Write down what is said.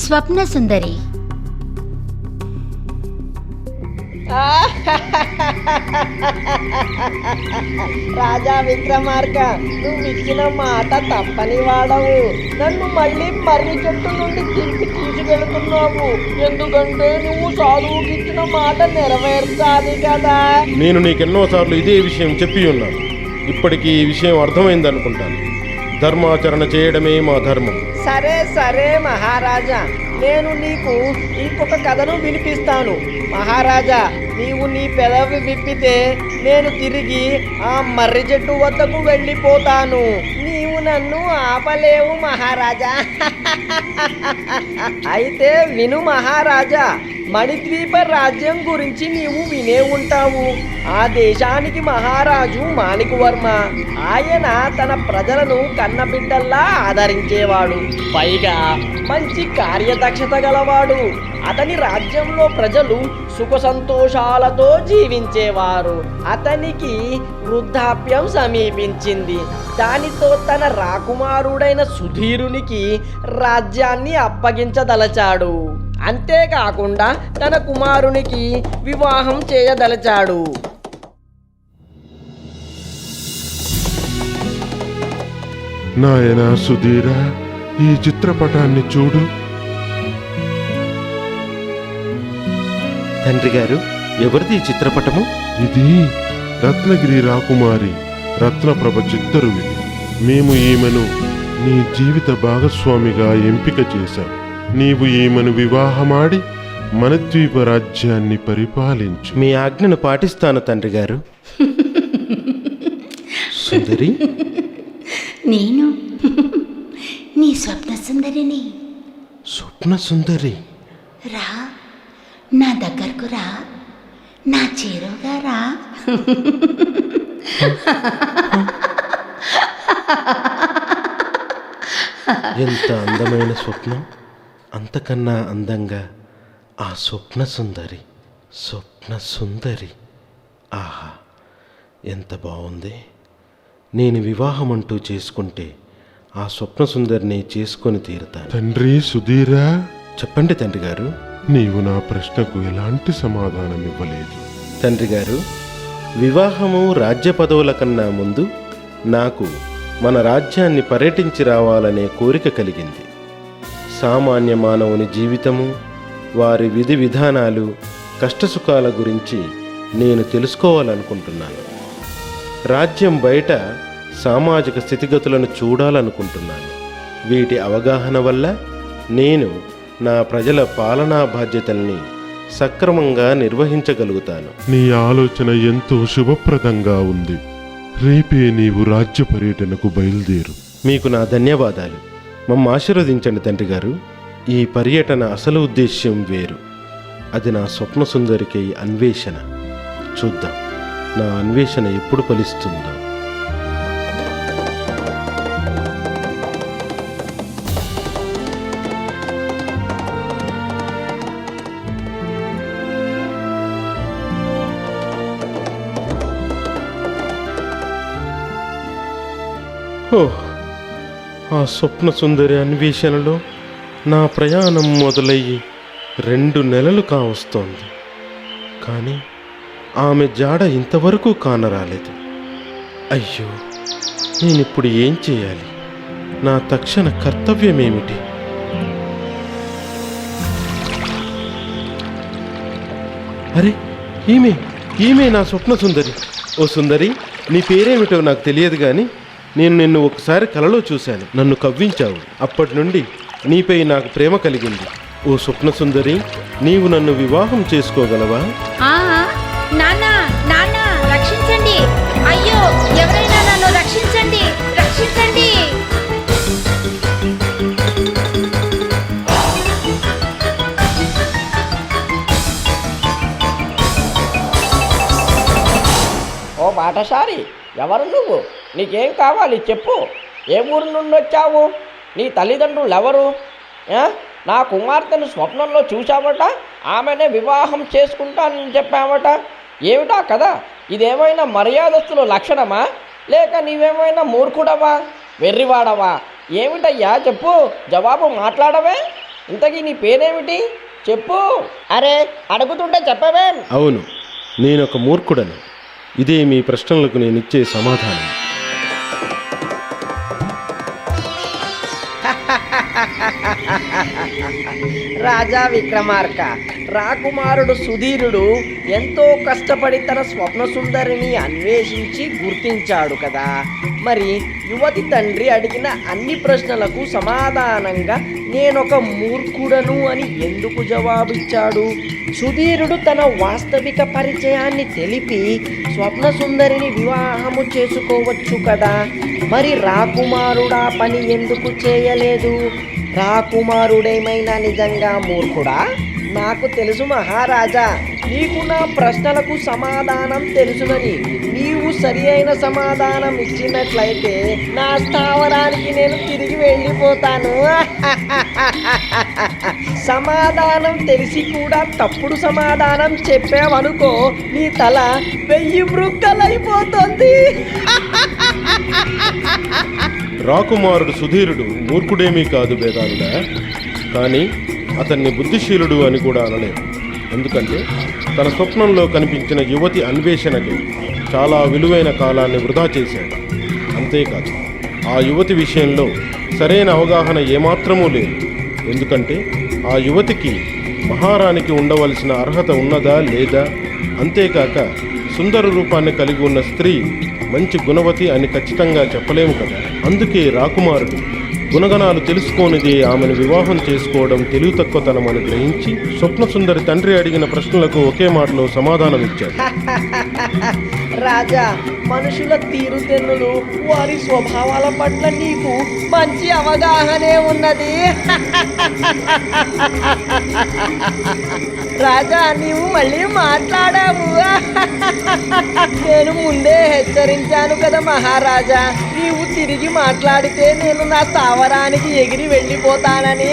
స్వప్న సుందరి. రాజా విక్రమార్క, నువ్వు ఇచ్చిన మాట తప్పని వాడవు. నన్ను మళ్ళీ మర్రి చెట్టు నుండి తిప్పి తీసుకెళ్తున్నావు. ఎందుకంటే నువ్వు సాధువుకి ఇచ్చిన మాట నెరవేర్చాలి కదా. నేను నీకెన్నోసార్లు ఇదే విషయం చెప్పి ఉన్నాను. ఇప్పటికీ ఈ విషయం అర్థమైందనుకుంటాను. ధర్మాచరణ చేయడమే మా ధర్మం. సరే సరే మహారాజా, నేను నీకు ఇంకొక కథను వినిపిస్తాను. మహారాజా, నీవు నీ పెదవి విప్పితే నేను తిరిగి ఆ మర్రి చెట్టు వద్దకు వెళ్ళిపోతాను. నీవు నన్ను ఆపలేవు మహారాజా. అయితే విను మహారాజా, మణిద్వీప రాజ్యం గురించి నీవు వినే ఉంటావు. ఆ దేశానికి మహారాజు మాణికవర్మ. ఆయన తన ప్రజలను కన్నబిడ్డల్లా ఆదరించేవాడు. పైగా మంచి కార్యదక్షత గలవాడు. అతని రాజ్యంలో ప్రజలు సుఖ సంతోషాలతో జీవించేవారు. అతనికి వృద్ధాప్యం సమీపించింది. దానితో తన రాకుమారుడైన సుధీరునికి రాజ్యాన్ని అప్పగించదలచాడు. అంతేకాకుండా తన కుమారునికి వివాహం చేయదలచాడు. నాయనా సుధీరా, ఈ చిత్రపటాన్ని చూడు. తండ్రి గారు, ఎవరిది ఈ చిత్రపటము? ఇది రత్నగిరి రాకుమారి రత్నప్రభ చిత్తరువిది. మేము ఈమెను నీ జీవిత భాగస్వామిగా ఎంపిక చేశాం. నీవు ఈమెను వివాహమాడి మణిద్వీప రాజ్యాన్ని పరిపాలించు. మీ ఆజ్ఞను పాటిస్తాను తండ్రి గారు. సుందరి, నేను నీ స్వప్న సుందరిని. స్వప్న సుందరి, రా, నా దగ్గరకు రా, నా చేరువుగా రా. ఎంత అందమైన స్వప్నం! అంతకన్నా అందంగా ఆ స్వప్న సుందరి. స్వప్న సుందరి, ఆహా, ఎంత బాగుంది! నేను వివాహం అంటూ చేసుకుంటే ఆ స్వప్న సుందరిని చేసుకొని తీరుతాను. తండ్రి సుధీరా, చెప్పండి తండ్రి గారు. నీవు నా ప్రశ్నకు ఎలాంటి సమాధానం ఇవ్వలేదు. తండ్రి గారు, వివాహము రాజ్య పదవుల కన్నా ముందు నాకు మన రాజ్యాన్ని పర్యటించి రావాలనే కోరిక కలిగింది. సామాన్య మానవుని జీవితము, వారి విధి విధానాలు, కష్టసుఖాల గురించి నేను తెలుసుకోవాలనుకుంటున్నాను. రాజ్యం బయట సామాజిక స్థితిగతులను చూడాలనుకుంటున్నాను. వీటి అవగాహన వల్ల నేను నా ప్రజల పాలనా బాధ్యతల్ని సక్రమంగా నిర్వహించగలుగుతాను. నీ ఆలోచన ఎంతో శుభప్రదంగా ఉంది. రేపే నీవు రాజ్య పర్యటనకు బయలుదేరు. మీకు నా ధన్యవాదాలు. మమ్మ ఆశీర్వదించండి తండ్రి గారు. ఈ పర్యటన అసలు ఉద్దేశ్యం వేరు. అది నా స్వప్న సుందరికి అన్వేషణ. చూద్దాం నా అన్వేషణ ఎప్పుడు ఫలిస్తుందో. ఆ స్వప్న సుందరి అన్వేషణలో నా ప్రయాణం మొదలయ్యి 2 నెలలు కావస్తోంది. కానీ ఆమె జాడ ఇంతవరకు కానరాలేదు. అయ్యో, నేనిప్పుడు ఏం చేయాలి? నా తక్షణ కర్తవ్యమేమిటి? అరే, ఈమె నా స్వప్న సుందరి. ఓ సుందరి, నీ పేరేమిటో నాకు తెలియదు కానీ నేను నిన్ను ఒకసారి కలలో చూశాను. నన్ను కవ్వించావు. అప్పటి నుండి నీపై నాకు ప్రేమ కలిగింది. ఓ స్వప్న సుందరి, నీవు నన్ను వివాహం చేసుకోగలవా? నాన్నా, నాన్నా, రక్షించండి! అయ్యో, ఎవరైనా నన్ను రక్షించండి! రక్షించండి! ఓ బాటసారి, ఎవరు నువ్వు? నీకేం కావాలి చెప్పు. ఏ ఊరు నుండి వచ్చావు? నీ తల్లిదండ్రులు ఎవరు? నా కుమార్తెను స్వప్నంలో చూశావట, ఆమెనే వివాహం చేసుకుంటానని చెప్పావట. ఏమిటా కదా? ఇదేమైనా మర్యాదస్తుల లక్షణమా, లేక నీవేమైనా మూర్ఖుడవా, వెర్రివాడవా? ఏమిటయ్యా చెప్పు, జవాబు మాట్లాడవే. ఇంతకీ నీ పేరేమిటి చెప్పు. అరే అడుగుతుంటే చెప్పవేం? అవును, నేనొక మూర్ఖుడను. ఇదే మీ ప్రశ్నలకు నేనిచ్చే సమాధానం. రాజా విక్రమార్క, రాకుమారుడు సుధీరుడు ఎంతో కష్టపడి తన స్వప్న సుందరిని అన్వేషించి గుర్తించాడు కదా. మరి యువతి తండ్రి అడిగిన అన్ని ప్రశ్నలకు సమాధానంగా నేనొక మూర్ఖుడను అని ఎందుకు జవాబిచ్చాడు? సుధీరుడు తన వాస్తవిక పరిచయాన్ని తెలిపి స్వప్న సుందరిని వివాహము చేసుకోవచ్చు కదా. మరి రాకుమారుడా పని ఎందుకు చేయలేదు? రాకుమారుడేమైనా నిజంగా మూర్ఖుడా? నాకు తెలుసు మహారాజా, నీకు నా ప్రశ్నలకు సమాధానం తెలుసునని. నీవు సరి అయిన సమాధానం ఇచ్చినట్లయితే నా స్థావరానికి నేను తిరిగి వెళ్ళిపోతాను. సమాధానం తెలిసి కూడా తప్పుడు సమాధానం చెప్పావనుకో, నీ తల 1000 మృక్కలైపోతుంది. రాకుమారుడు సుధీరుడు మూర్ఖుడేమీ కాదు బేదాలుడా, కానీ అతన్ని బుద్ధిశీలుడు అని కూడా అనలేము. ఎందుకంటే తన స్వప్నంలో కనిపించిన యువతి అన్వేషణకి చాలా విలువైన కాలాన్ని వృధా చేశాడు. అంతేకాదు, ఆ యువతి విషయంలో సరైన అవగాహన ఏమాత్రమూ లేదు. ఎందుకంటే ఆ యువతికి మహారాణికి ఉండవలసిన అర్హత ఉన్నదా లేదా, అంతేకాక సుందర రూపాన్ని కలిగి ఉన్న స్త్రీ మంచి గుణవతి అని ఖచ్చితంగా చెప్పలేము కదా. అందుకే రాకుమారుడు గుణగణాలు తెలుసుకోనిదే ఆమెను వివాహం చేసుకోవడం తెలివి తక్కువతనమని గ్రహించి స్వప్న సుందరి తండ్రి అడిగిన ప్రశ్నలకు ఒకే మాటలో సమాధానం ఇచ్చాడు. రాజా, మనుషుల తీరుతెన్నులు, వారి స్వభావాల పట్ల నీకు మంచి అవగాహనే ఉన్నది. రాజా, నీవు మళ్ళీ మాట్లాడావు. నేను ముందే హెచ్చరించాను కదా మహారాజా, నీవు తిరిగి మాట్లాడితే నేను నా స్థావరానికి ఎగిరి వెళ్ళిపోతానని.